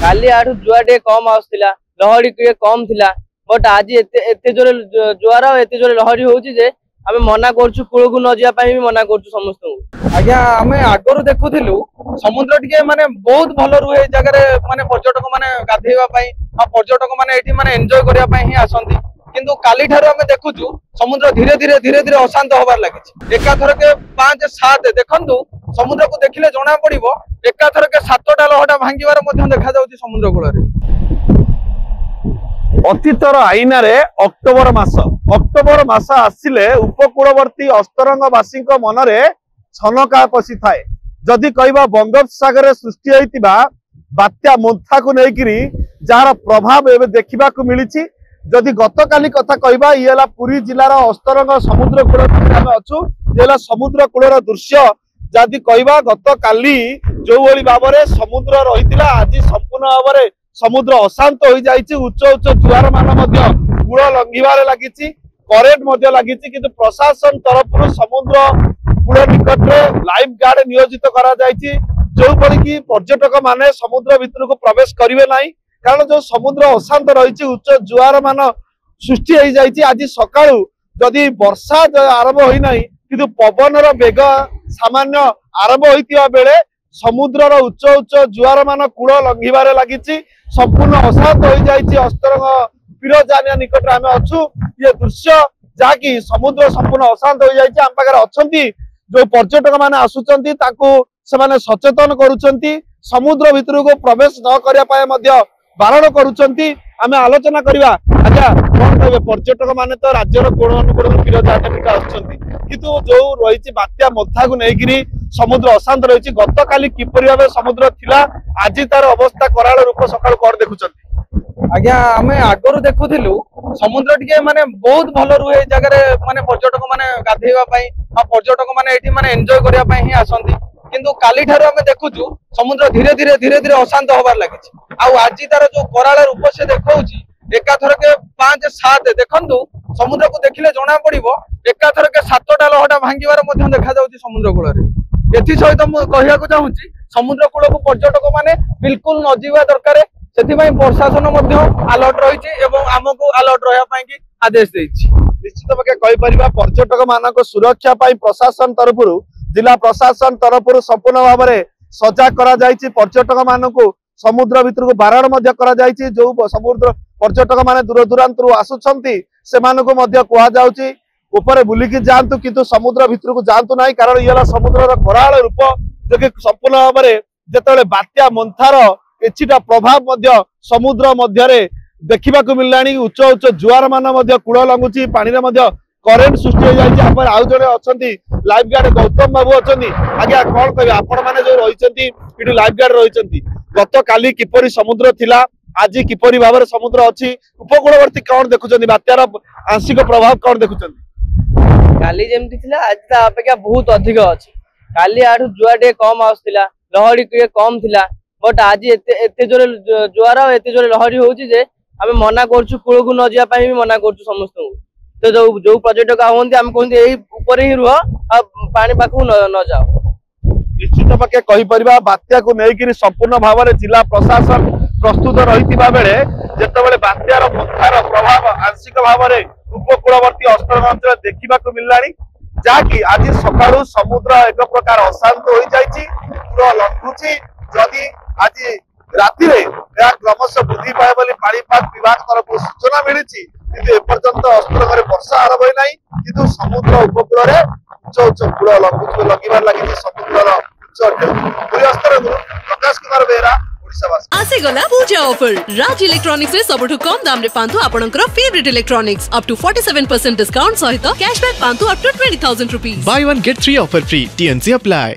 काली आठू जुआ टे कम आसला लहरी टे कम थिला बट आज एते जोरे जुआर एते जोरे लहरी होउची जे आमे मना करछु कूल को न जिया पई भी मना करछु समस्त को। आज्ञा आमे आगरो देखुथिलु समुद्र टिके माने बहुत भलो रुहे जगह माने पर्यटक माने गाधेवा पई आ पर्यटक माने एठी माने एन्जॉय करिया पई ही आसंती किंतु काली ठारो आमे देखुछु समुद्र धीरे धीरे अशांत होबार लागिछि। एका थर के 5 7 देखंतु समुद्र को देखिले जणा पड़िबो एका थर के 7टा लहटा भांगीवार मध्ये देखा जाउछि समुद्र कूल रे। अतीतर आईना रे अक्टोबर मास आसिले उपकूलवर्ती अस्तरंगवासी मनरे छनका पशि थाए। जदि कहबा बंगोपसागर सृष्टि होइतिबा बात्या मोन्था को नेकिरी जार प्रभाव एबे देखिबा को मिलिछि। जदि गतकाली कथा कहबा इला पुरी जिलार अस्तरंग समुद्र कूल आमे अछु इला समुद्र कूलर दृश्य जदि कहबा गतकाली जो भली भाबरे समुद्र रहितिला आज संपूर्ण भाबरे समुद्र अशांत हो जाइछि। उच्च उच्च जुआर मान मध्य कूल लंघिबारे लागिछि करेंट मध्य लागिछि किंतु प्रशासन तरफ समुद्र कूल निकट में लाइफ गार्ड नियोजित करा जाइछि जो भली कि पर्यटक माने समुद्र भितर को प्रवेश करिवे नाही कारण जो समुद्र अशांत रहिछि उच्च जुआर मान सृष्टि हो जाइछि। आज सकाळु जदि वर्षा आरंभ होई नाही किंतु पवनर बेग सामान्य आरंभ होइतिबा बेले समुद्रर उच्च उच्च जुआर मान कूल लंघिबारे लागिछि संपूर्ण अशांत हो जाइछि। अस्तरंग पीरजानिया निकट आमे अछु ये दृश्य जाकी समुद्र संपूर्ण अशांत हो जाइछि। आम पाखरे अछंती जो पर्यटक माने आसुचंती ताकू सेमाने सचेतन करूचंती समुद्र भितर को प्रवेश न करिया पाए मध्य बारण करूचंती। आमे आलोचना करिवा आज्ञा कोन कहबे पर्यटक माने तो राज्यर कोण अनुकोण पीरजानिया आसुचंती किंतु जो रहिछि बात्या मोथा को नेकिरी समुद्र अशांत रहिछि गतकाली किपरि भाबे समुद्र थिला आज तार अवस्था कराल रूप सकाळ कोड देखुचंती। आज्ञा आमे आगरो देखुथिलु समुद्र टिके माने बहुत भलो रुहे जगह माने पर्यटक माने गाधेवा पई आ पर्यटक माने एठी माने एन्जॉय करिया पई ही आसंती किंतु काली ठारो आमे देखुछु समुद्र धीरे धीरे अशांत होबार लागिछि। आ आज तार जो कराल रूप से देखौछि एका थर के 5 7 देखंतु समुद्र को देखिले जणा पड़िबो एका थर के 7टा लहटा भांगीवार मध्ये देखा जाउछि समुद्र कूल रे। एथि सहित मु कहिया को चाहूछि समुद्र कूल को पर्यटक माने बिल्कुल न जीवा दरकार सेथिबाई प्रशासन मध्ये अलर्ट रहिछि एवं हमको अलर्ट रहया पई कि आदेश देछि। निश्चित भागे कहि परिबा पर्यटक मानक सुरक्षा पई प्रशासन तरफरु जिला प्रशासन तरफरु संपूर्ण भाव में सजाग करा जाइछि। पर्यटक मानक समुद्र भितर को बारण मध्य करा जाइछि जो समुद्र पर्यटक माने दूर दूरांतरु आसुछंती सेमानकु मध्य कुआ जाउछि ऊपर बुलिकी जांतु किंतु समुद्र भितर को जांतु नाही कारण इला समुद्रर कराल रूप जो कि संपूर्ण भाव में जेतले बात्या मोन्थार किछिटा प्रभाव मध्य समुद्र मध्य रे देखिबा को मिललानी उच्च उच्च जुआर मान मध्य कूल लंघुछि पानी रे मध्य करेंट सृष्टि हो जाइछि। आपण आउ जणे अछंती लाइफ गार्ड गौतम बाबू अछंती आज्ञा कोन कहबे आपण माने जो रहिसंती इटु लाइफ गार्ड रहिसंती गत काली किपरि समुद्र थिला आज किपरि भाबरे समुद्र अछि उपकूलवर्ती कोन देखुचंती बात्यार आंशिक प्रभाव कोन देखुचंती काली जेमती थिला आज ता अपेक्षा बहुत अधिक अछि। काली आठू जुआ टे कम आसला लहरी टे कम थिला बट आज एते जोरे जुआर एते जोरे लहरी होउची जे आमे मना करछु कूल को न जिया पई भी मना करछु समस्त को। तो जो पर्यटक आउंती हम कहंती एही ऊपर ही रुह आ पानी पाखु न जाओ। निश्चित भागे कहि परिबा बात्या को नेकिरी संपूर्ण भाव में जिला प्रशासन प्रस्तुत रहितिबा बेले जेतेबेले बात्यार मोथार प्रभाव आंशिक भाव में उपकूलवर्ती अस्तरंग अंचल देखिबा को मिललानी जाकी आज सकाळु समुद्र एक प्रकार अशांत हो जाइछि पूरा लंघुछि। जदि आज राति रे या क्रमशः वृद्धि पाए बोली पाणीपाग विभाग तरफ सूचना मिलिछि किंतु एपर्यंत अस्तरंग वर्षा आरंभ होई नाही किंतु समुद्र उपकूल रे उच्च उच्च कूल लंघिबार लागिछि समुद्रर उच्च पूरी अस्तरंग प्रकाश कुमार बेरा आसे गला पूजा ऑफर राज इलेक्ट्रॉनिक्स रे सबठु कम दाम रे पांतु आपनकर favourite electronics up to 47% discount सहित कैशबैक पांतु up to 20,000 rupees. Buy one get 3 offer free. TNC apply.